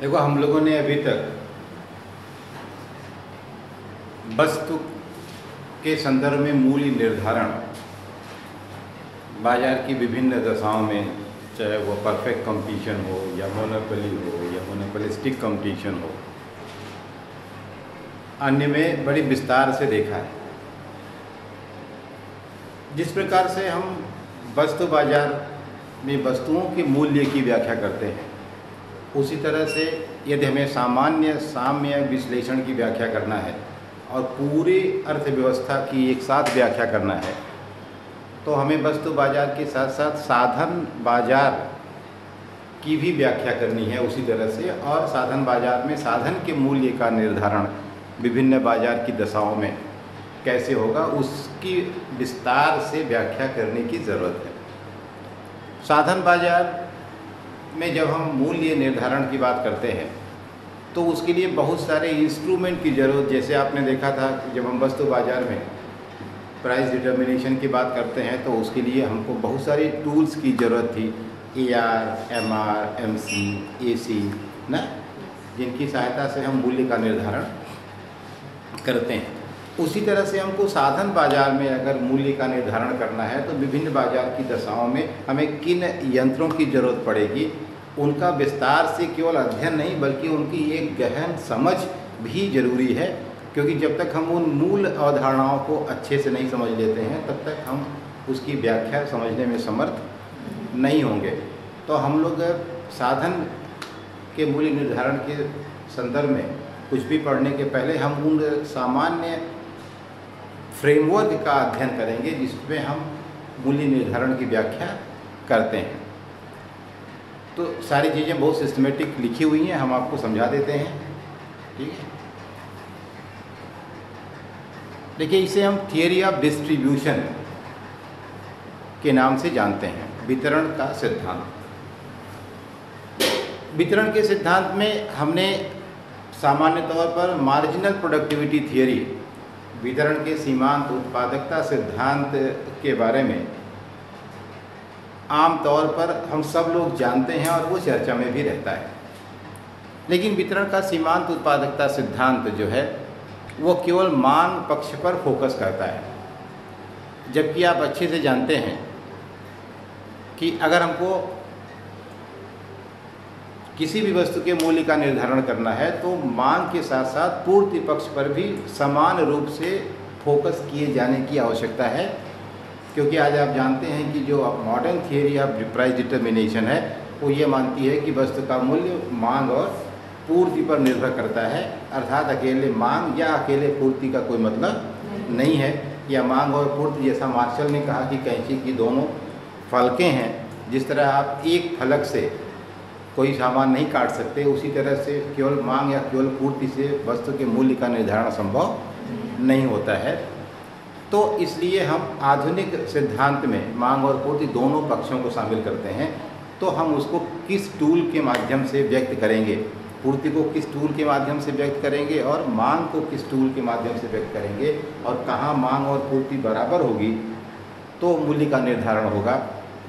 देखो, हम लोगों ने अभी तक वस्तु के संदर्भ में मूल्य निर्धारण बाजार की विभिन्न दशाओं में, चाहे वो परफेक्ट कंपटीशन हो या मोनोपोली हो या मोनोपोलिस्टिक कंपटीशन हो, अन्य में बड़ी विस्तार से देखा है। जिस प्रकार से हम वस्तु बाजार में वस्तुओं के मूल्य की व्याख्या करते हैं, उसी तरह से यदि हमें सामान्य साम्य विश्लेषण की व्याख्या करना है और पूरी अर्थव्यवस्था की एक साथ व्याख्या करना है, तो हमें वस्तु बाजार के साथ साथ साधन बाजार की भी व्याख्या करनी है उसी तरह से। और साधन बाजार में साधन के मूल्य का निर्धारण विभिन्न बाजार की दशाओं में कैसे होगा, उसकी विस्तार से व्याख्या करने की ज़रूरत है। साधन बाजार में जब हम मूल्य निर्धारण की बात करते हैं तो उसके लिए बहुत सारे इंस्ट्रूमेंट की ज़रूरत, जैसे आपने देखा था कि जब हम वस्तु बाजार में प्राइस डिटर्मिनेशन की बात करते हैं तो उसके लिए हमको बहुत सारे टूल्स की ज़रूरत थी, AR, MR, MC, AC ना, जिनकी सहायता से हम मूल्य का निर्धारण करते हैं। उसी तरह से हमको साधन बाजार में अगर मूल्य का निर्धारण करना है तो विभिन्न बाजार की दशाओं में हमें किन यंत्रों की ज़रूरत पड़ेगी, उनका विस्तार से केवल अध्ययन नहीं बल्कि उनकी एक गहन समझ भी ज़रूरी है। क्योंकि जब तक हम उन मूल अवधारणाओं को अच्छे से नहीं समझ लेते हैं तब तक हम उसकी व्याख्या समझने में समर्थ नहीं होंगे। तो हम लोग साधन के मूल्य निर्धारण के संदर्भ में कुछ भी पढ़ने के पहले हम उन सामान्य फ्रेमवर्क का अध्ययन करेंगे जिसमें हम मूल्य निर्धारण की व्याख्या करते हैं। तो सारी चीज़ें बहुत सिस्टमेटिक लिखी हुई हैं, हम आपको समझा देते हैं, ठीक है। देखिए, इसे हम थियरी ऑफ डिस्ट्रीब्यूशन के नाम से जानते हैं, वितरण का सिद्धांत। वितरण के सिद्धांत में हमने सामान्य तौर पर मार्जिनल प्रोडक्टिविटी थियरी, वितरण के सीमांत उत्पादकता सिद्धांत के बारे में आम तौर पर हम सब लोग जानते हैं और वो चर्चा में भी रहता है। लेकिन वितरण का सीमांत उत्पादकता सिद्धांत जो है वो केवल मांग पक्ष पर फोकस करता है, जबकि आप अच्छे से जानते हैं कि अगर हमको किसी भी वस्तु के मूल्य का निर्धारण करना है तो मांग के साथ साथ पूर्ति पक्ष पर भी समान रूप से फोकस किए जाने की आवश्यकता है। क्योंकि आज आप जानते हैं कि जो modern theory of price determination है वो ये मानती है कि वस्तु का मूल्य मांग और पूर्ति पर निर्भर करता है, अर्थात अकेले मांग या अकेले पूर्ति का कोई मतलब नहीं है। या मांग और पूर्ति, जैसा मार्शल ने कहा कि कैंची की दोनों फलकें हैं, जिस तरह आप एक फलक से कोई सामान नहीं काट सकते, उसी तरह से केवल मांग या केवल पूर्ति से वस्तु के मूल्य का निर्धारण संभव नहीं होता है। तो इसलिए हम आधुनिक सिद्धांत में मांग और पूर्ति दोनों पक्षों को शामिल करते हैं। तो हम उसको किस टूल के माध्यम से व्यक्त करेंगे, पूर्ति को किस टूल के माध्यम से व्यक्त करेंगे और मांग को किस टूल के माध्यम से व्यक्त करेंगे, और कहाँ मांग और पूर्ति बराबर होगी तो मूल्य का निर्धारण होगा,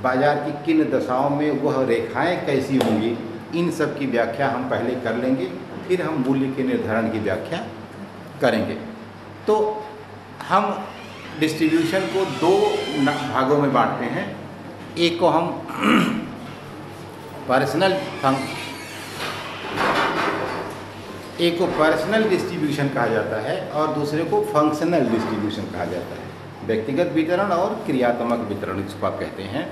बाजार की किन दशाओं में वह रेखाएं कैसी होंगी, इन सब की व्याख्या हम पहले कर लेंगे, फिर हम मूल्य के निर्धारण की व्याख्या करेंगे। तो हम डिस्ट्रीब्यूशन को दो भागों में बांटते हैं। एक को हम पर्सनल डिस्ट्रीब्यूशन कहा जाता है और दूसरे को फंक्शनल डिस्ट्रीब्यूशन कहा जाता है। व्यक्तिगत वितरण और क्रियात्मक वितरण इसको आप कहते हैं।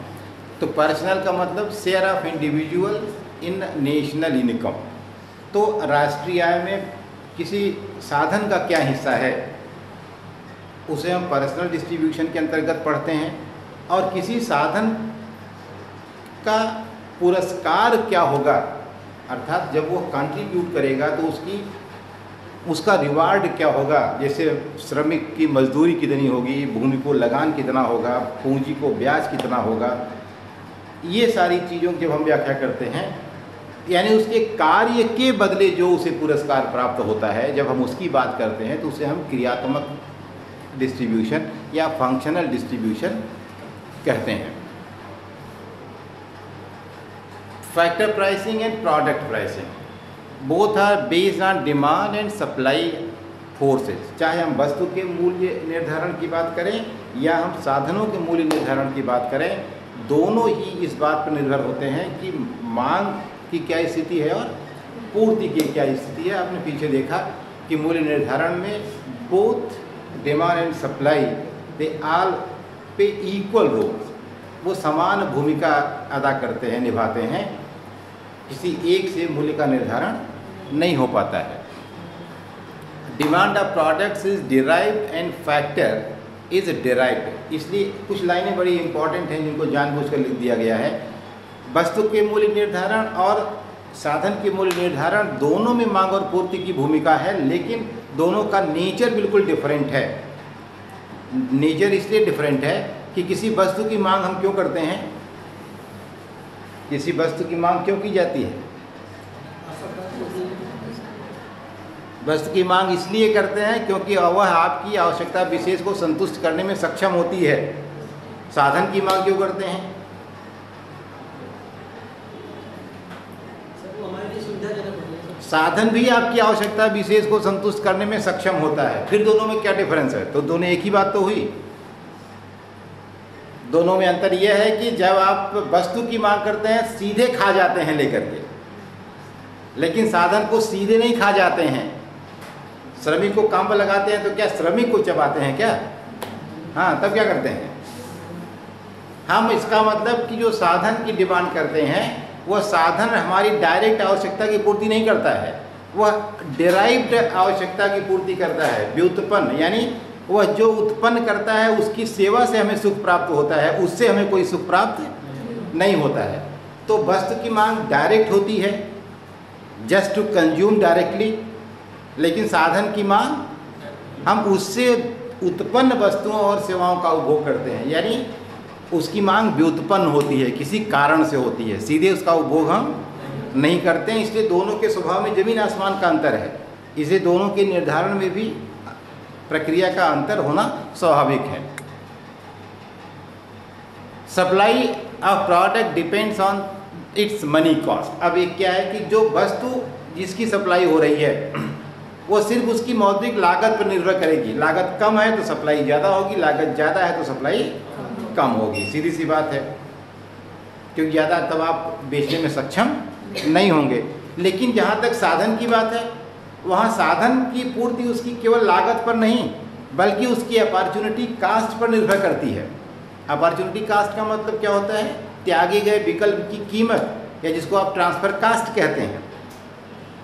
तो पर्सनल का मतलब share of individual in national income, तो राष्ट्रीय आय में किसी साधन का क्या हिस्सा है उसे हम पर्सनल डिस्ट्रीब्यूशन के अंतर्गत पढ़ते हैं। और किसी साधन का पुरस्कार क्या होगा, अर्थात जब वो कंट्रीब्यूट करेगा तो उसका रिवार्ड क्या होगा, जैसे श्रमिक की मजदूरी कितनी होगी, भूमि को लगान कितना होगा, पूंजी को ब्याज कितना होगा, ये सारी चीज़ों की जब हम व्याख्या करते हैं, यानी उसके कार्य के बदले जो उसे पुरस्कार प्राप्त होता है, जब हम उसकी बात करते हैं तो उसे हम क्रियात्मक डिस्ट्रीब्यूशन या फंक्शनल डिस्ट्रीब्यूशन कहते हैं। Factor pricing and product pricing, both are based on demand and supply forces. चाहे हम वस्तु के मूल्य निर्धारण की बात करें या हम साधनों के मूल्य निर्धारण की बात करें, दोनों ही इस बात पर निर्भर होते हैं कि मांग की क्या स्थिति है और पूर्ति की क्या स्थिति है। आपने पीछे देखा कि मूल्य निर्धारण में बोथ डिमांड एंड सप्लाई दे आल पे इक्वल रोल, वो समान भूमिका अदा करते हैं, निभाते हैं। किसी एक से मूल्य का निर्धारण नहीं हो पाता है। Demand of products is derived and factor is derived. इसलिए कुछ लाइनें बड़ी इंपॉर्टेंट हैं जिनको जानबूझकर लिख दिया गया है। वस्तु के मूल्य निर्धारण और साधन के मूल्य निर्धारण दोनों में मांग और पूर्ति की भूमिका है, लेकिन दोनों का नेचर बिल्कुल डिफरेंट है। नेचर इसलिए डिफरेंट है कि किसी वस्तु की मांग हम क्यों करते हैं, किसी वस्तु की मांग क्यों की जाती है? वस्तु की मांग इसलिए करते हैं क्योंकि वह आपकी आवश्यकता विशेष को संतुष्ट करने में सक्षम होती है। साधन की मांग क्यों करते हैं? साधन भी आपकी आवश्यकता विशेष को संतुष्ट करने में सक्षम होता है। फिर दोनों में क्या डिफरेंस है? तो दोनों एक ही बात तो हुई। दोनों में अंतर यह है कि जब आप वस्तु की मांग करते हैं सीधे खा जाते हैं लेकर के, लेकिन साधन को सीधे नहीं खा जाते हैं। श्रमिक को काम पर लगाते हैं तो क्या श्रमिक को चबाते हैं क्या? हाँ, तब क्या करते हैं हम? इसका मतलब कि जो साधन की डिमांड करते हैं वह साधन हमारी डायरेक्ट आवश्यकता की पूर्ति नहीं करता है, वह डिराइव्ड आवश्यकता की पूर्ति करता है। व्युत्पन्न यानी वह जो उत्पन्न करता है उसकी सेवा से हमें सुख प्राप्त होता है, उससे हमें कोई सुख प्राप्त नहीं होता है। तो वस्तु की मांग डायरेक्ट होती है, जस्ट टू कंज्यूम डायरेक्टली, लेकिन साधन की मांग हम उससे उत्पन्न वस्तुओं और सेवाओं का उपभोग करते हैं, यानी उसकी मांग व्युत्पन्न होती है, किसी कारण से होती है, सीधे उसका उपभोग हम नहीं करते हैं। इसलिए दोनों के स्वभाव में जमीन आसमान का अंतर है। इसे दोनों के निर्धारण में भी प्रक्रिया का अंतर होना स्वाभाविक है। Supply of product depends on it's money cost. अब एक क्या है कि जो वस्तु जिसकी सप्लाई हो रही है वो सिर्फ उसकी मौद्रिक लागत पर निर्भर करेगी। लागत कम है तो सप्लाई ज़्यादा होगी, लागत ज़्यादा है तो सप्लाई कम होगी। सीधी सी बात है, क्योंकि ज़्यादा तब आप बेचने में सक्षम नहीं होंगे। लेकिन जहाँ तक साधन की बात है, वहाँ साधन की पूर्ति उसकी केवल लागत पर नहीं बल्कि उसकी अपॉर्चुनिटी कास्ट पर निर्भर करती है। अपॉर्चुनिटी कास्ट का मतलब क्या होता है? त्यागे गए विकल्प की कीमत, या जिसको आप ट्रांसफ़र कास्ट कहते हैं।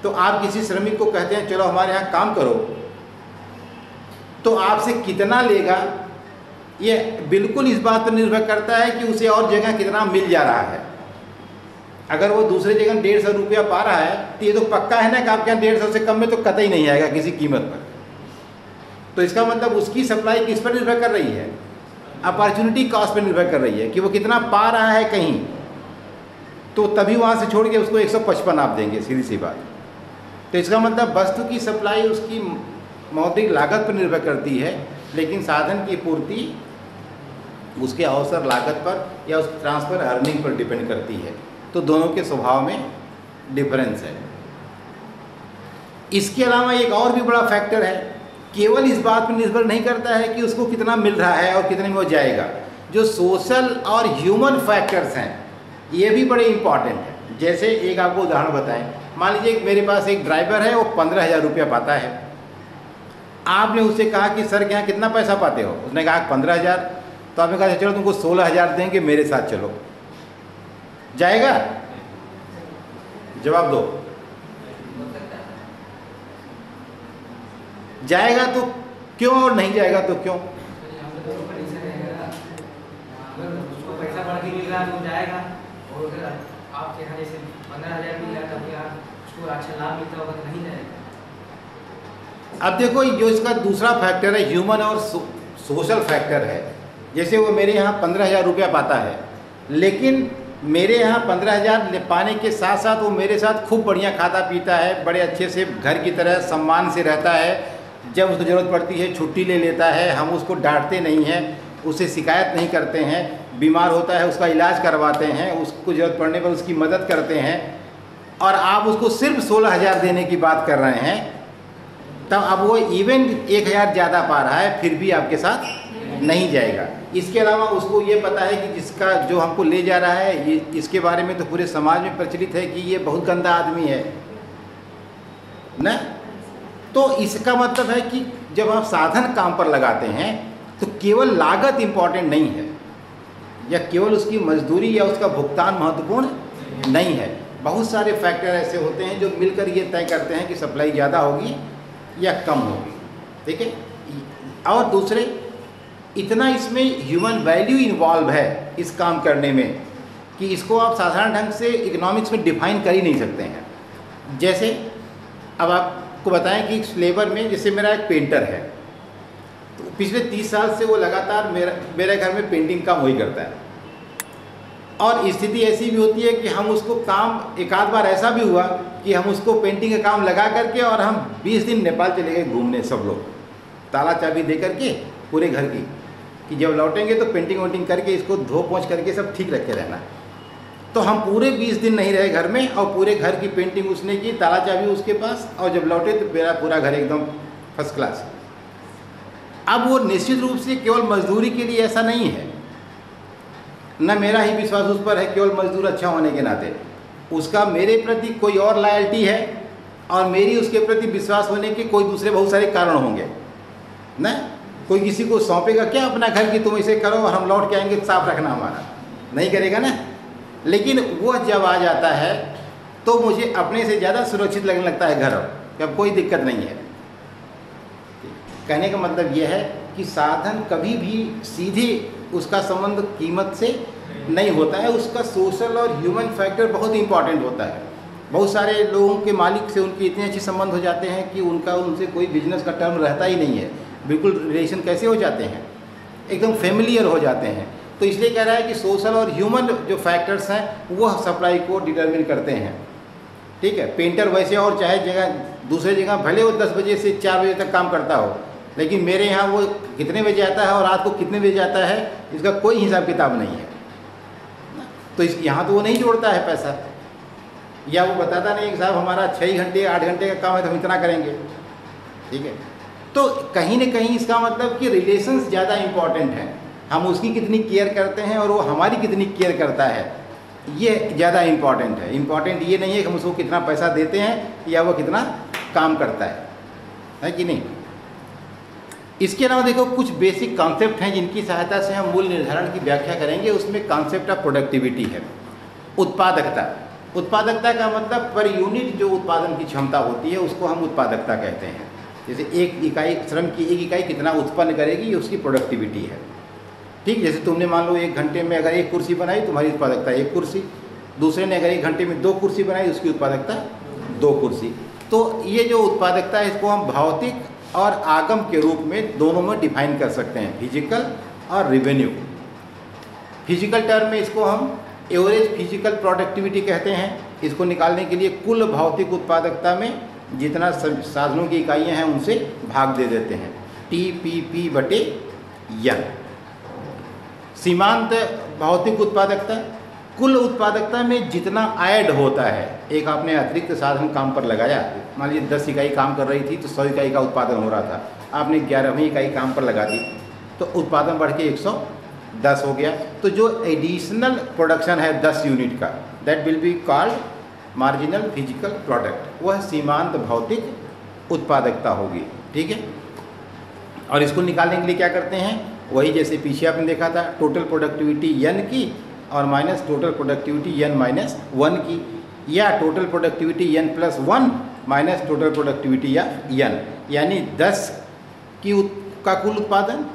तो आप किसी श्रमिक को कहते हैं चलो हमारे यहाँ काम करो, तो आपसे कितना लेगा ये बिल्कुल इस बात पर निर्भर करता है कि उसे और जगह कितना मिल जा रहा है। अगर वो दूसरे जगह 150 रुपया पा रहा है तो ये तो पक्का है ना कि आपके यहाँ 150 से कम में तो कतई नहीं आएगा किसी कीमत पर। तो इसका मतलब उसकी सप्लाई किस पर निर्भर कर रही है? अपॉर्चुनिटी कॉस्ट पर निर्भर कर रही है कि वो कितना पा रहा है कहीं, तो तभी वहाँ से छोड़ के उसको 155 आप देंगे, सीधी सी बात। तो इसका मतलब वस्तु की सप्लाई उसकी मौद्रिक लागत पर निर्भर करती है, लेकिन साधन की पूर्ति उसके अवसर लागत पर या उस ट्रांसफ़र अर्निंग पर डिपेंड करती है। तो दोनों के स्वभाव में डिफरेंस है। इसके अलावा एक और भी बड़ा फैक्टर है, केवल इस बात पर निर्भर नहीं करता है कि उसको कितना मिल रहा है और कितने में वो जाएगा। जो सोशल और ह्यूमन फैक्टर्स हैं ये भी बड़े इंपॉर्टेंट हैं। जैसे एक आपको उदाहरण बताएं, मान लीजिए मेरे पास एक ड्राइवर है, वो 15,000 रुपया पाता है। आपने उससे कहा कि सर के यहाँ कितना पैसा पाते हो? उसने कहा 15,000। तो आपने कहा चलो तुमको 16,000 देंगे, मेरे साथ चलो, जाएगा? जवाब दो। जाएगा तो क्यों और नहीं जाएगा तो क्यों? उसको पैसा बढ़ के मिल रहा है तो जाएगा, और अगर आपके यहाँ जैसे 15,000 मिल रहा है तो क्या उसको अच्छा लाभ मिलता होगा तो नहीं जाएगा। अब देखो, जो इसका दूसरा फैक्टर है ह्यूमन और सोशल फैक्टर है। जैसे वो मेरे यहाँ 15,000 रुपया पाता है, लेकिन मेरे यहाँ 15,000 पाने के साथ साथ वो मेरे साथ खूब बढ़िया खाता पीता है, बड़े अच्छे से घर की तरह सम्मान से रहता है। जब उसको ज़रूरत पड़ती है छुट्टी ले लेता है, हम उसको डांटते नहीं हैं, उसे शिकायत नहीं करते हैं। बीमार होता है उसका इलाज करवाते हैं, उसको ज़रूरत पड़ने पर उसकी मदद करते हैं। और आप उसको सिर्फ 16,000 देने की बात कर रहे हैं, तब अब वो इवन 1,000 ज़्यादा पा रहा है फिर भी आपके साथ नहीं जाएगा। इसके अलावा उसको ये पता है कि जिसका जो हमको ले जा रहा है ये, इसके बारे में तो पूरे समाज में प्रचलित है कि ये बहुत गंदा आदमी है ना। तो इसका मतलब है कि जब आप साधन काम पर लगाते हैं तो केवल लागत इम्पॉर्टेंट नहीं है, या केवल उसकी मजदूरी या उसका भुगतान महत्वपूर्ण नहीं है। बहुत सारे फैक्टर ऐसे होते हैं जो मिलकर ये तय करते हैं कि सप्लाई ज़्यादा होगी या कम होगी, ठीक है। और दूसरे, इतना इसमें ह्यूमन वैल्यू इन्वॉल्व है इस काम करने में कि इसको आप साधारण ढंग से इकोनॉमिक्स में डिफाइन कर ही नहीं सकते हैं। जैसे अब आपको बताएं कि इस लेबर में, जैसे मेरा एक पेंटर है, तो पिछले 30 साल से वो लगातार मेरे घर में पेंटिंग काम वही करता है, और स्थिति ऐसी भी होती है कि हम उसको काम, एक आध बार ऐसा भी हुआ कि हम उसको पेंटिंग का काम लगा करके और हम 20 दिन नेपाल चले गए घूमने, सब लोग ताला चाबी दे करके पूरे घर की, कि जब लौटेंगे तो पेंटिंग वेंटिंग करके इसको धो पोंछ करके सब ठीक रखे रहना। तो हम पूरे 20 दिन नहीं रहे घर में, और पूरे घर की पेंटिंग उसने की, ताला चाबी उसके पास, और जब लौटे तो मेरा पूरा घर एकदम फर्स्ट क्लास। अब वो निश्चित रूप से केवल मजदूरी के लिए ऐसा नहीं है, न मेरा ही विश्वास उस पर है केवल मजदूर अच्छा होने के नाते, उसका मेरे प्रति कोई और लॉयल्टी है, और मेरी उसके प्रति विश्वास होने के कोई दूसरे बहुत सारे कारण होंगे ना। कोई किसी को सौंपेगा क्या अपना घर कि तुम इसे करो और हम लौट के आएंगे साफ रखना, हमारा नहीं करेगा ना। लेकिन वो जब आ जाता है तो मुझे अपने से ज़्यादा सुरक्षित लगने लगता है घर, कि अब कोई दिक्कत नहीं है। कहने का मतलब यह है कि साधन कभी भी सीधे उसका संबंध कीमत से नहीं होता है, उसका सोशल और ह्यूमन फैक्टर बहुत इंपॉर्टेंट होता है। बहुत सारे लोगों के मालिक से उनके इतने अच्छे संबंध हो जाते हैं कि उनका उनसे कोई बिजनेस का टर्म रहता ही नहीं है, बिल्कुल रिलेशन कैसे हो जाते हैं, एकदम फेमिलियर हो जाते हैं। तो इसलिए कह रहा है कि सोशल और ह्यूमन जो फैक्टर्स हैं वो सप्लाई को डिटरमिन करते हैं, ठीक है। पेंटर वैसे और चाहे जगह दूसरे जगह भले वो 10 बजे से 4 बजे तक काम करता हो, लेकिन मेरे यहाँ वो कितने बजे आता है और रात को कितने बजे आता है इसका कोई हिसाब किताब नहीं है। तो इस यहाँ तो वो नहीं जोड़ता है पैसा, या वो बताता नहीं कि साहब हमारा 6 घंटे 8 घंटे का काम है तो हम इतना करेंगे, ठीक है। तो कहीं ना कहीं इसका मतलब कि रिलेशंस ज़्यादा इम्पॉर्टेंट हैं, हम उसकी कितनी केयर करते हैं और वो हमारी कितनी केयर करता है, ये ज़्यादा इम्पॉर्टेंट है। इम्पॉर्टेंट ये नहीं है कि हम उसको कितना पैसा देते हैं या वो कितना काम करता है कि नहीं। इसके अलावा देखो कुछ बेसिक कॉन्सेप्ट हैं जिनकी सहायता से हम मूल्य निर्धारण की व्याख्या करेंगे। उसमें कॉन्सेप्ट ऑफ प्रोडक्टिविटी है, उत्पादकता। उत्पादकता का मतलब पर यूनिट जो उत्पादन की क्षमता होती है उसको हम उत्पादकता कहते हैं। जैसे एक इकाई श्रम की एक इकाई कितना उत्पन्न करेगी ये उसकी प्रोडक्टिविटी है, ठीक। जैसे तुमने मान लो 1 घंटे में अगर 1 कुर्सी बनाई तुम्हारी उत्पादकता 1 कुर्सी, दूसरे ने अगर 1 घंटे में 2 कुर्सी बनाई उसकी उत्पादकता 2 कुर्सी। तो ये जो उत्पादकता है इसको हम भौतिक और आगम के रूप में दोनों में डिफाइन कर सकते हैं, फिजिकल और रेवेन्यू। फिजिकल टर्म में इसको हम एवरेज फिजिकल प्रोडक्टिविटी कहते हैं। इसको निकालने के लिए कुल भौतिक उत्पादकता में जितना साधनों की इकाइयाँ हैं उनसे भाग दे देते हैं, TPP/N। सीमांत भौतिक उत्पादकता, कुल उत्पादकता में जितना ऐड होता है, एक आपने अतिरिक्त साधन काम पर लगाया, मान लीजिए 10 इकाई काम कर रही थी तो 100 इकाई का उत्पादन हो रहा था, आपने 11वीं इकाई काम पर लगा दी तो उत्पादन बढ़ के 110 हो गया। तो जो एडिशनल प्रोडक्शन है 10 यूनिट का, that will be called marginal physical product, वह सीमांत भौतिक उत्पादकता होगी, ठीक है। और इसको निकालने के लिए क्या करते हैं, वही जैसे पीछे आपने देखा था, टोटल प्रोडक्टिविटी N की और माइनस टोटल प्रोडक्टिविटी N-1 की, या total productivity N+1 minus total productivity of N, यानी 10 का कुल उत्पादन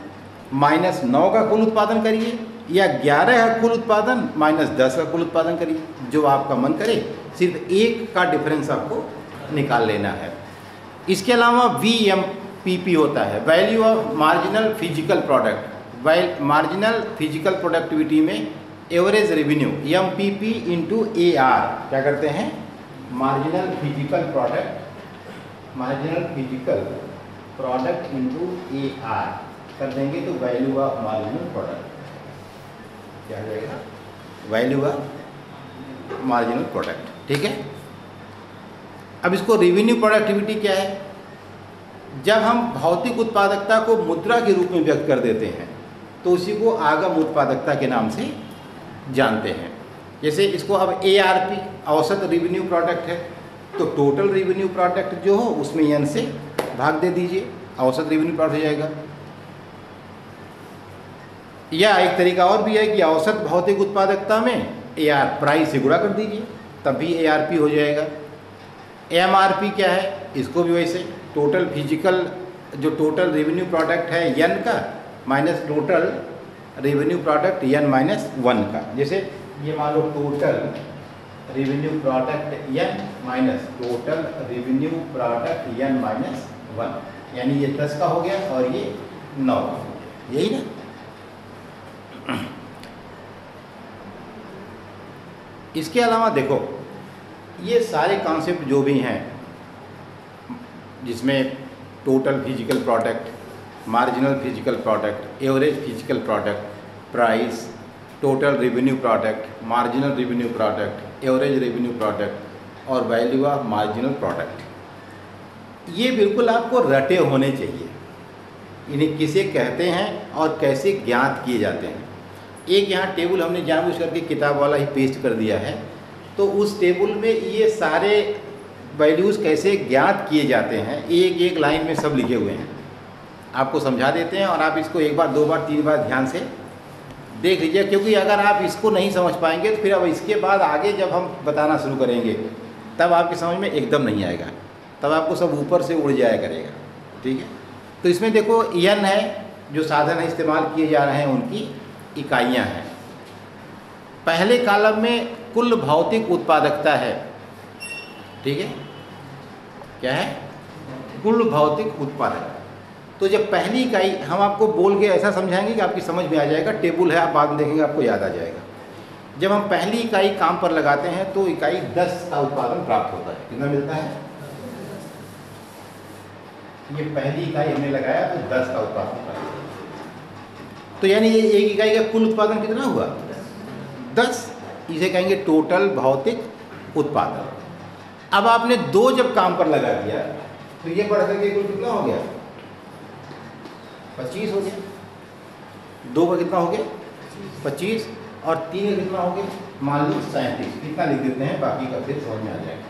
माइनस 9 का कुल उत्पादन करिए, या 11 का कुल उत्पादन माइनस 10 का कुल उत्पादन करिए, जो आपका मन करे। सिर्फ 1 का डिफरेंस आपको निकाल लेना है। इसके अलावा VMPP होता है, value of marginal physical product. Marginal physical productivity में average revenue MPP into AR क्या करते हैं, marginal physical product into AR कर देंगे तो वैल्यू ऑफ मार्जिनल प्रोडक्ट क्या हो जाएगा, वैल्यू ऑफ मार्जिनल प्रोडक्ट, ठीक है। अब इसको रेवेन्यू प्रोडक्टिविटी क्या है? जब हम भौतिक उत्पादकता को मुद्रा के रूप में व्यक्त कर देते हैं तो उसी को आगम उत्पादकता के नाम से जानते हैं। जैसे इसको अब ARP औसत रेवेन्यू प्रोडक्ट है, तो टोटल रेवेन्यू प्रोडक्ट जो हो उसमें n से भाग दे दीजिए, औसत रेवेन्यू प्रोडक्ट हो जाएगा। या एक तरीका और भी है कि औसत भौतिक उत्पादकता में AR प्राइस से गुणा कर दीजिए, तब भी ARP हो जाएगा। MRP क्या है? इसको भी वैसे टोटल फिजिकल जो टोटल रेवेन्यू प्रोडक्ट है n का minus total revenue product n minus 1 का। जैसे ये मान लो total revenue product n minus total revenue product n minus 1, यानी ये 10 का हो गया और ये 9, यही ना। इसके अलावा देखो ये सारे कॉन्सेप्ट जो भी हैं जिसमें total physical product, marginal physical product, average physical product, price, total revenue product, marginal revenue product, average revenue product और वैल्यू ऑफ मार्जिनल प्रोडक्ट, ये बिल्कुल आपको रटे होने चाहिए। इन्हें किसे कहते हैं और कैसे ज्ञात किए जाते हैं। एक यहाँ टेबल हमने जानबूझ करके किताब वाला ही पेस्ट कर दिया है, तो उस टेबल में ये सारे वैल्यूज़ कैसे ज्ञात किए जाते हैं एक एक लाइन में सब लिखे हुए हैं। आपको समझा देते हैं और आप इसको एक बार, दो बार, तीन बार ध्यान से देख लीजिए, क्योंकि अगर आप इसको नहीं समझ पाएंगे तो फिर अब इसके बाद आगे जब हम बताना शुरू करेंगे तब आपकी समझ में एकदम नहीं आएगा, तब आपको सब ऊपर से उड़ जाया करेगा। ठीक है, तो इसमें देखो n है, जो साधन इस्तेमाल किए जा रहे हैं उनकी इकाइयाँ हैं। पहले कॉलम में कुल भौतिक उत्पादकता है, ठीक है, क्या है? कुल भौतिक उत्पादक। तो जब पहली इकाई हम आपको बोल के ऐसा समझाएंगे कि आपकी समझ में आ जाएगा, टेबल है आप बाद में देखेंगे आपको याद आ जाएगा। जब हम पहली इकाई काम पर लगाते हैं तो इकाई 10 का उत्पादन प्राप्त होता है। कितना मिलता है? ये पहली इकाई हमने लगाया तो 10 का उत्पादन प्राप्त होता है। तो यानी ये एक इकाई का कुल उत्पादन कितना हुआ? 10। इसे कहेंगे टोटल भौतिक उत्पादन। अब आपने 2 जब काम पर लगा दिया तो ये बढ़ करके कुल कितना हो गया? 25 हो गया। 2 का कितना हो गया? 25 और 3 का कितना हो गया? मान लो 37। कितना लिख देते हैं, बाकी का फिर समझ में आ जाएगा।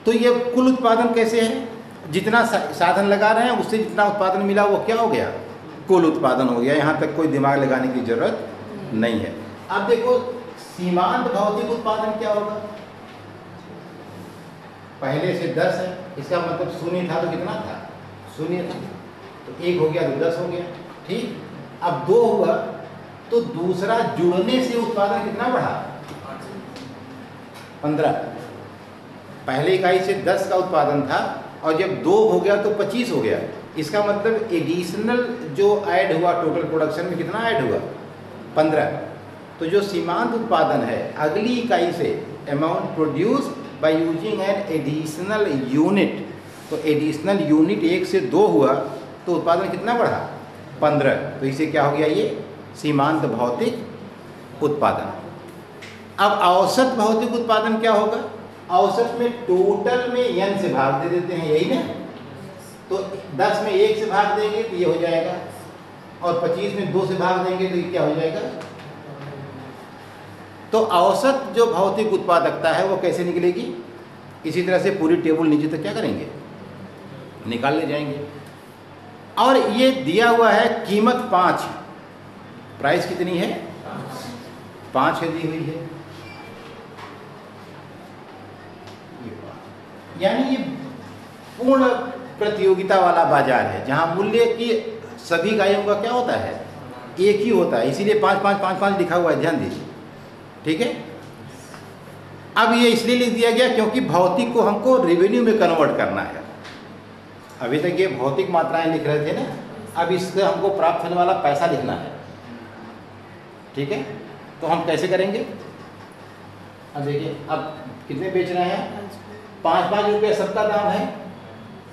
तो ये कुल उत्पादन कैसे है? जितना साधन लगा रहे हैं उससे जितना उत्पादन मिला वो क्या हो गया? कुल उत्पादन हो गया। यहाँ तक कोई दिमाग लगाने की जरूरत नहीं है। अब देखो सीमांत भौतिक उत्पादन क्या होगा? पहले से 10 है, इसका मतलब शून्य था तो कितना था? शून्य था, तो 1 हो गया तो 10 हो गया। ठीक, अब 2 हुआ तो दूसरा जुड़ने से उत्पादन कितना बढ़ा? 15। पहले इकाई से 10 का उत्पादन था और जब 2 हो गया तो 25 हो गया। इसका मतलब एडिशनल जो ऐड हुआ टोटल प्रोडक्शन में कितना ऐड हुआ? 15। तो जो सीमांत उत्पादन है अगली इकाई से amount produce by using an additional unit, तो एडिशनल यूनिट 1 से 2 हुआ तो उत्पादन कितना बढ़ा? 15। तो इसे क्या हो गया? ये सीमांत भौतिक उत्पादन। अब औसत भौतिक उत्पादन क्या होगा? औसत में टोटल में n से भाग दे देते हैं, यही ना। तो 10 में 1 से भाग देंगे तो ये हो जाएगा, और 25 में 2 से भाग देंगे तो ये क्या हो जाएगा? तो औसत जो भौतिक उत्पादकता है वो कैसे निकलेगी? इसी तरह से पूरी टेबल नीचे तक क्या करेंगे? निकाल ले जाएंगे। और ये दिया हुआ है कीमत 5, प्राइस कितनी है? 5 है, दी हुई है। यानी ये पूर्ण प्रतियोगिता वाला बाजार है जहां मूल्य की सभी इकाइयों का क्या होता है? एक ही होता है, इसीलिए 5 5 5 5 लिखा हुआ है, ध्यान दीजिए। ठीक है, अब ये इसलिए लिख दिया गया क्योंकि भौतिक को हमको रेवेन्यू में कन्वर्ट करना है। अभी तक ये भौतिक मात्राएं लिख रहे थे ना, अब इससे हमको प्राप्त होने वाला पैसा लिखना है। ठीक है, तो हम कैसे करेंगे? अब देखिए, अब कितने बेच रहे हैं? 5-5 रुपये सबका दाम है।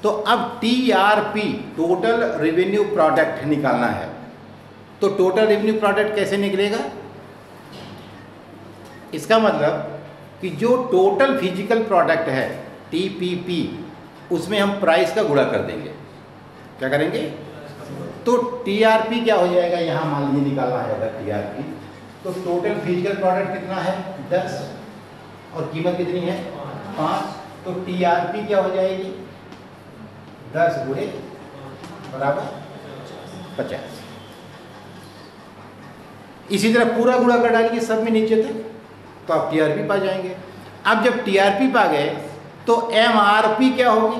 तो अब TRP टोटल रेवेन्यू प्रोडक्ट निकालना है। तो टोटल रेवेन्यू प्रोडक्ट कैसे निकलेगा? इसका मतलब कि जो टोटल फिजिकल प्रोडक्ट है TPP, उसमें हम प्राइस का गुणा कर देंगे। क्या करेंगे? तो TRP क्या हो जाएगा, यहाँ मान लीजिए निकालना है अगर TRP, तो टोटल फिजिकल प्रोडक्ट कितना है 10 और कीमत कितनी है 5, तो TRP क्या हो जाएगी 10 गुणे बराबर 50। इसी तरह पूरा गुणा कर डालिए सब में नीचे तक, तो आप TRP पा जाएंगे। अब जब TRP पा गए तो MRP क्या होगी,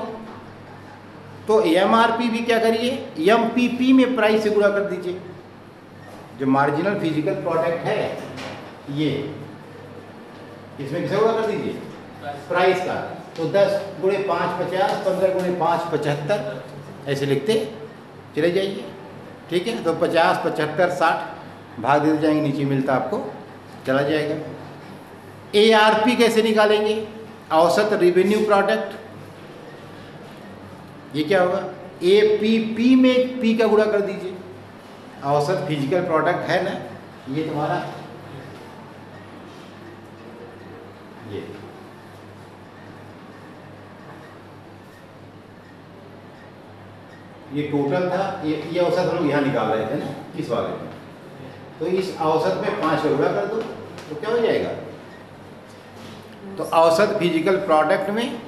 तो MRP भी क्या करिए MPP में प्राइस से गुणा कर दीजिए। जो मार्जिनल फिजिकल प्रोडक्ट है ये, इसमें किसे गुणा कर दीजिए प्राइस का, तो 10 गुणे 5 50, 15 गुणे 5 75, ऐसे लिखते चले जाइए। ठीक है, तो 50 75 60 भाग देते जाएंगे, नीचे मिलता आपको चला जाएगा। ARP कैसे निकालेंगे, औसत रिवेन्यू प्रोडक्ट, ये क्या होगा APP में P का गुणा कर दीजिए। औसत फिजिकल प्रोडक्ट है ना ये तुम्हारा, ये टोटल था, ये औसत हम लोग यहाँ निकाल रहे थे ना इस वाले में, तो इस औसत में 5 का गुणा कर दो तो क्या हो जाएगा, तो औसत फिजिकल प्रोडक्ट में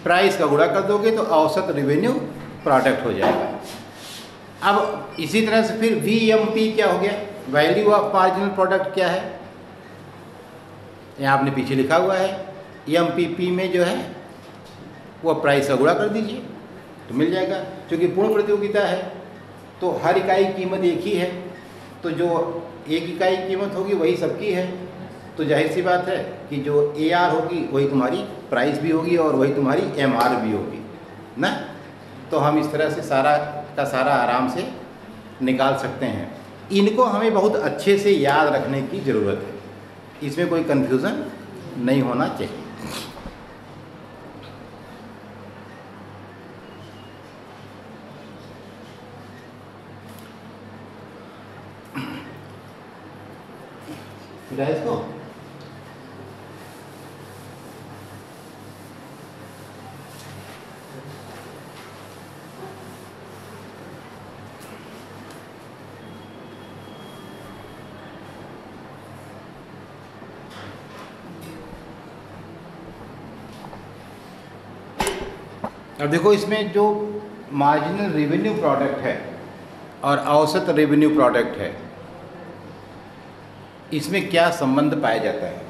प्राइस का गुणा कर दोगे तो औसत रिवेन्यू प्रोडक्ट हो जाएगा। अब इसी तरह से फिर VMP क्या हो गया, वैल्यू ऑफ मार्जिनल प्रोडक्ट क्या है, यहाँ आपने पीछे लिखा हुआ है। MPP में जो है वो प्राइस का गुणा कर दीजिए तो मिल जाएगा। क्योंकि पूर्ण प्रतियोगिता है तो हर इकाई कीमत एक ही है, तो जो एक इकाई कीमत होगी वही सबकी है, तो जाहिर सी बात है कि जो AR होगी वही तुम्हारी प्राइस भी होगी और वही तुम्हारी MR भी होगी ना। तो हम इस तरह से सारा का सारा आराम से निकाल सकते हैं। इनको हमें बहुत अच्छे से याद रखने की ज़रूरत है, इसमें कोई कन्फ्यूज़न नहीं होना चाहिए। इसको अब देखो, इसमें जो मार्जिनल रेवेन्यू प्रोडक्ट है और औसत रेवेन्यू प्रोडक्ट है, इसमें क्या संबंध पाया जाता है।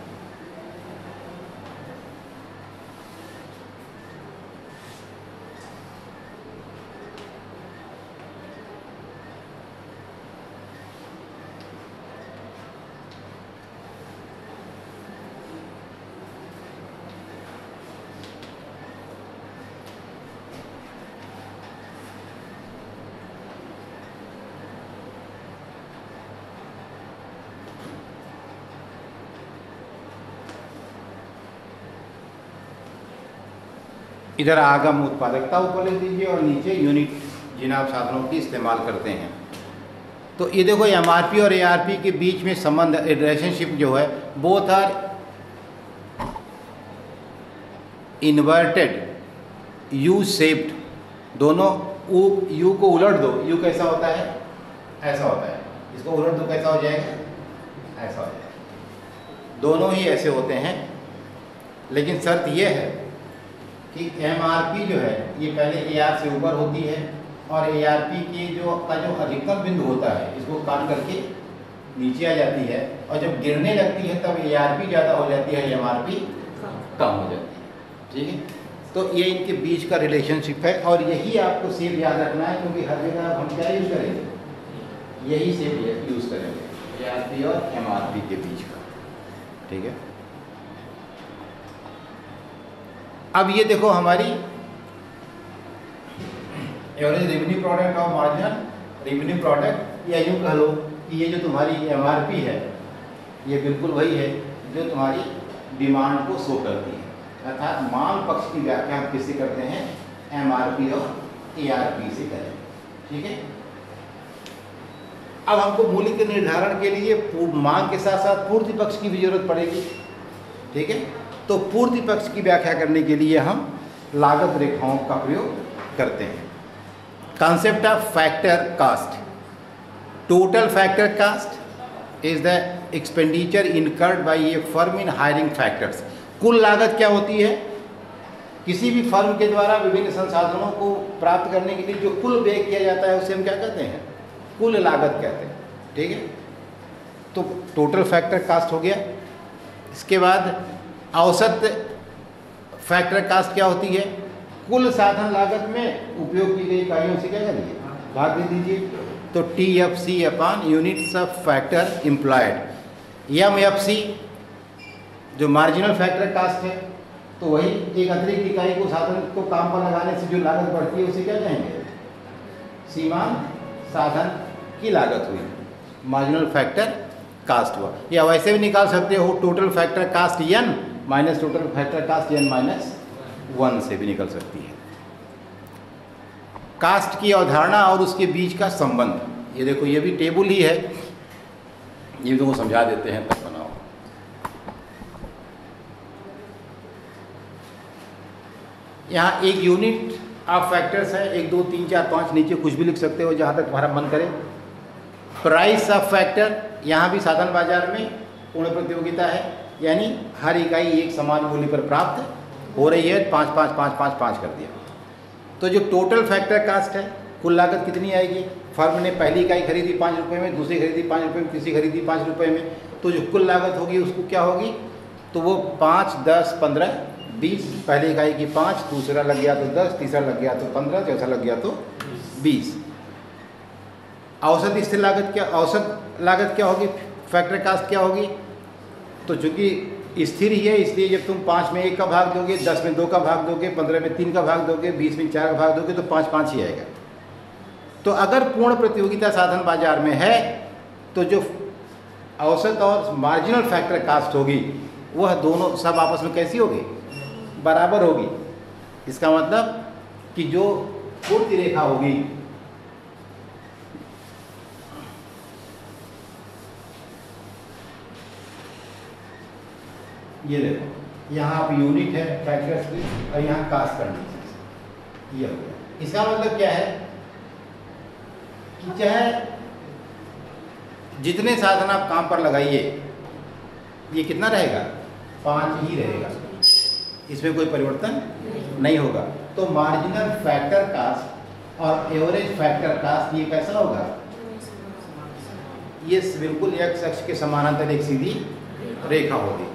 इधर आगम उत्पादकता ऊपर लिख दीजिए और नीचे यूनिट जिन आप साधनों की इस्तेमाल करते हैं। तो ये देखो MRP और ARP के बीच में संबंध, रिलेशनशिप जो है, both are inverted U shaped, दोनों U को उलट दो, U कैसा होता है, ऐसा होता है, इसको उलट दो कैसा हो जाएगा, ऐसा हो जाएगा। दोनों ही ऐसे होते हैं, लेकिन शर्त यह है कि MRP जो है ये पहले AR से ऊपर होती है और ARP के जो अधिकतम बिंदु होता है इसको काट करके नीचे आ जाती है, और जब गिरने लगती है तब ARP ज़्यादा हो जाती है, MRP कम हो जाती है। ठीक है, तो ये इनके बीच का रिलेशनशिप है और यही आपको सेप याद रखना है, क्योंकि हर जगह हम क्या यूज़ करेंगे, यही सेप यूज़ करेंगे ARP और MRP के बीच का। ठीक है, अब ये देखो हमारी एवरेज रेवेन्यू प्रोडक्ट और मार्जिनल रेवेन्यू प्रोडक्ट, या यूँ कह लो कि ये जो तुम्हारी MRP है ये बिल्कुल वही है जो तुम्हारी डिमांड को शो करती है, अर्थात मांग पक्ष की व्याख्या हम किससे करते हैं, MRP और ARP से करें। ठीक है, अब हमको मूल्य के निर्धारण के लिए मांग के साथ साथ पूर्ति पक्ष की भी जरूरत पड़ेगी। ठीक है। तो पूर्ति पक्ष की व्याख्या करने के लिए हम लागत रेखाओं का प्रयोग करते हैं। Concept of factor cost. Total factor cost is the expenditure incurred by a firm in hiring factors. कुल लागत क्या होती है? किसी भी फर्म के द्वारा विभिन्न संसाधनों को प्राप्त करने के लिए जो कुल व्यय किया जाता है उसे हम क्या कहते हैं? कुल लागत कहते हैं, ठीक है। तो टोटल फैक्टर कास्ट हो गया। इसके बाद औसत फैक्टर कास्ट क्या होती है? कुल साधन लागत में उपयोग की गई इकाइयों से क्या करिए? भाग दे दीजिए। तो TFC upon units of factor employed. MFC जो मार्जिनल फैक्टर कास्ट है, तो वही एक अतिरिक्त इकाई को साधन को काम पर लगाने से जो लागत बढ़ती है उसे क्या कहेंगे? सीमांत साधन की लागत हुई, मार्जिनल फैक्टर कास्ट हुआ। या वैसे भी निकाल सकते हो total factor cost n minus total factor cost n minus 1 से भी निकल सकती है। कास्ट की अवधारणा और उसके बीच का संबंध, ये देखो ये भी टेबल ही है, ये भी तुमको समझा देते हैं तब बनाओ। यहाँ एक यूनिट ऑफ फैक्टर्स है, 1 2 3 4 5, नीचे कुछ भी लिख सकते हो जहाँ तक तुम्हारा मन करे। प्राइस ऑफ फैक्टर, यहाँ भी साधन बाजार में पूर्ण प्रतियोगिता है, यानी हर इकाई एक समान मूल्य पर प्राप्त हो रही है। 5 5 5 5 5 कर दिया। तो जो टोटल फैक्टर कास्ट है, कुल लागत कितनी आएगी? फर्म ने पहली इकाई खरीदी 5 रुपये में, दूसरी खरीदी 5 रुपये में, तीसरी खरीदी 5 रुपये में, तो जो कुल लागत होगी उसको क्या होगी? तो वो 5 10 15 20, पहली इकाई की 5, दूसरा लग गया तो 10, तीसरा लग गया तो 15, चौथा लग गया तो 20। औसत स्थिर लागत क्या, औसत लागत क्या होगी? फैक्टर कास्ट क्या होगी? तो चूँकि स्थिर ही है, इसलिए जब तुम 5 में 1 का भाग दोगे, 10 में 2 का भाग दोगे, 15 में 3 का भाग दोगे, 20 में 4 का भाग दोगे, तो 5 5 ही आएगा। तो अगर पूर्ण प्रतियोगिता साधन बाजार में है तो जो औसत और मार्जिनल फैक्टर कास्ट होगी वह दोनों सब आपस में कैसी होगी? बराबर होगी। इसका मतलब कि जो पूर्ति रेखा होगी, ये देखो यहाँ आप यूनिट है फैक्टर्स की और यहाँ कास्ट करनी, ये हो गया। इसका मतलब क्या है कि चाहे जितने साधन आप काम पर लगाइए, ये कितना रहेगा? 5 ही रहेगा, इसमें कोई परिवर्तन नहीं होगा। तो मार्जिनल फैक्टर कास्ट और एवरेज फैक्टर कास्ट ये कैसा होगा? ये बिल्कुल एक्स अक्ष के समानांतर एक सीधी रेखा होगी।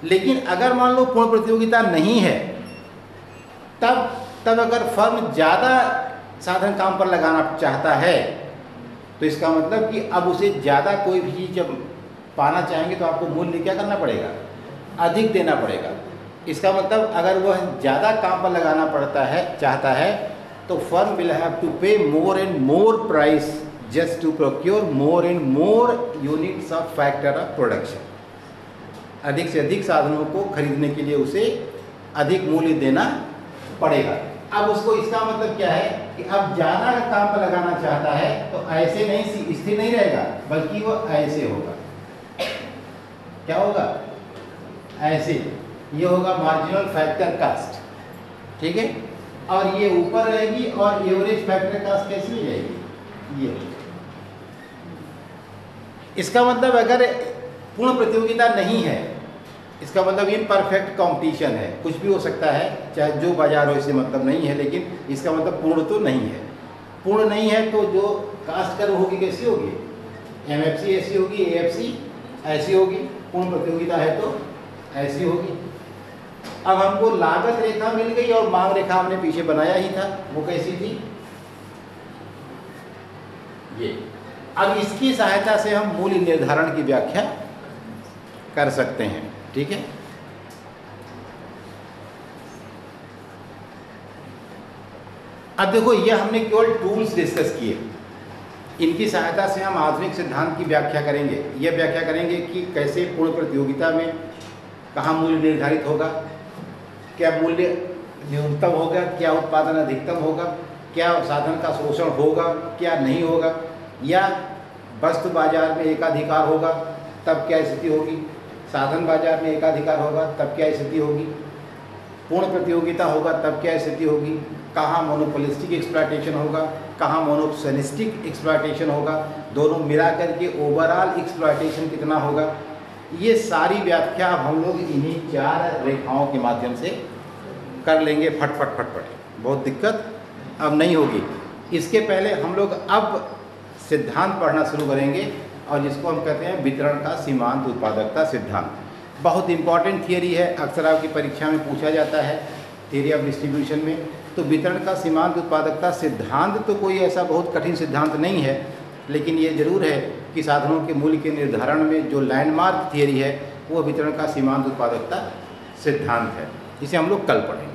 लेकिन अगर मान लो पूर्ण प्रतियोगिता नहीं है, तब अगर फर्म ज़्यादा साधन काम पर लगाना चाहता है, तो इसका मतलब कि अब उसे ज़्यादा कोई भी जब पाना चाहेंगे तो आपको मूल्य क्या करना पड़ेगा? अधिक देना पड़ेगा। इसका मतलब अगर वह ज़्यादा काम पर लगाना चाहता है तो firm will have to pay more and more price just to procure more and more units of factor of production. अधिक से अधिक साधनों को खरीदने के लिए उसे अधिक मूल्य देना पड़ेगा। अब उसको इसका मतलब क्या है कि अब ज़्यादा काम पर लगाना चाहता है तो ऐसे नहीं स्थिर नहीं रहेगा, बल्कि वो ऐसे होगा। क्या होगा? ऐसे। ये होगा मार्जिनल फैक्टर कास्ट, ठीक है। और ये ऊपर रहेगी और एवरेज फैक्टर कास्ट कैसी हो जाएगी? ये। इसका मतलब अगर पूर्ण प्रतियोगिता नहीं है, इसका मतलब इम्परफेक्ट कंपटीशन है। कुछ भी हो सकता है, चाहे जो बाजार हो, इससे मतलब नहीं है, लेकिन इसका मतलब पूर्ण तो नहीं है। पूर्ण नहीं है तो जो कास्ट कर्व होगी कैसी होगी? MFC ऐसी होगी, AFC ऐसी होगी। पूर्ण प्रतियोगिता है तो ऐसी होगी। अब हमको लागत रेखा मिल गई और मांग रेखा हमने पीछे बनाया ही था, वो कैसी थी? ये। अब इसकी सहायता से हम मूल्य निर्धारण की व्याख्या कर सकते हैं, ठीक है। अब देखो, ये हमने केवल टूल्स डिस्कस किए। इनकी सहायता से हम आधुनिक सिद्धांत की व्याख्या करेंगे। यह व्याख्या करेंगे कि कैसे पूर्ण प्रतियोगिता में कहाँ मूल्य निर्धारित होगा, क्या मूल्य न्यूनतम होगा, क्या उत्पादन अधिकतम होगा, क्या साधन का शोषण होगा, क्या नहीं होगा, या वस्तु बाजार में एकाधिकार होगा, तब क्या स्थिति होगी। साधन बाजार में एकाधिकार होगा तब क्या स्थिति होगी, पूर्ण प्रतियोगिता होगा तब क्या स्थिति होगी, कहाँ मोनोपोलिस्टिक एक्सप्लॉयटेशन होगा, कहाँ मोनोपोलिस्टिक एक्सप्लॉयटेशन होगा, दोनों मिला करके ओवरऑल एक्सप्लॉयटेशन कितना होगा। ये सारी व्याख्या अब हम लोग इन्हीं 4 रेखाओं के माध्यम से कर लेंगे फट फट फट फट, बहुत दिक्कत अब नहीं होगी। इसके पहले हम लोग अब सिद्धांत पढ़ना शुरू करेंगे और जिसको हम कहते हैं वितरण का सीमांत उत्पादकता सिद्धांत। बहुत इंपॉर्टेंट थियरी है, अक्सर आपकी परीक्षा में पूछा जाता है थियरी ऑफ डिस्ट्रीब्यूशन में। तो वितरण का सीमांत उत्पादकता सिद्धांत तो कोई ऐसा बहुत कठिन सिद्धांत नहीं है, लेकिन ये जरूर है कि साधनों के मूल्य के निर्धारण में जो लैंडमार्क थियरी है वो वितरण का सीमांत उत्पादकता सिद्धांत है। इसे हम लोग कल पढ़ेंगे।